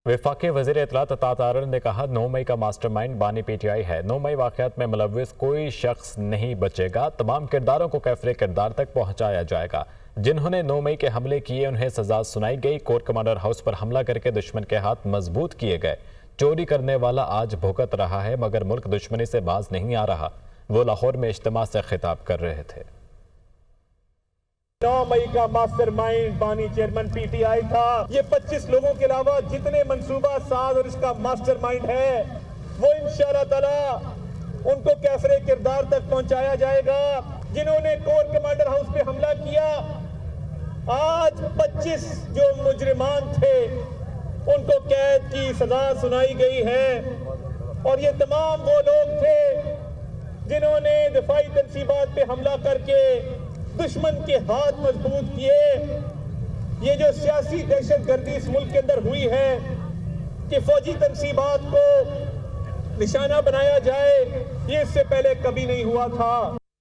वफाकी वज़ीर इत्तलात अता तारर ने कहा 9 मई का मास्टर माइंड बानी PTI है। 9 मई वाक़यात में मुलव्विस कोई शख्स नहीं बचेगा। तमाम किरदारों को कैफरे किरदार तक पहुँचाया जाएगा। जिन्होंने 9 मई के हमले किए उन्हें सजा सुनाई गई। कोर कमांडर हाउस पर हमला करके दुश्मन के हाथ मजबूत किए गए। चोरी करने वाला आज भुगत रहा है मगर मुल्क दुश्मनी से बाज नहीं आ रहा। वो लाहौर में इज्तिमा से खिताब कर रहे थे। 9 मई का मास्टरमाइंड बानी चेयरमैन PTI था। ये 25 लोगों के अलावा जितने मंसूबा साज और इसका मास्टरमाइंड है वो इंशाअल्लाह ताला उनको कैफरे किरदार तक पहुंचाया जाएगा। जिन्होंने कोर कमांडर हाउस पे हमला किया, आज 25 जो मुजरिमान थे उनको कैद की सजा सुनाई गई है। और ये तमाम वो लोग थे जिन्होंने दिफाई तनसीबात पे हमला करके दुश्मन के हाथ मजबूत किए। ये जो सियासी दहशतगर्दी इस मुल्क के अंदर हुई है कि फौजी तनसीबात को निशाना बनाया जाए, ये इससे पहले कभी नहीं हुआ था।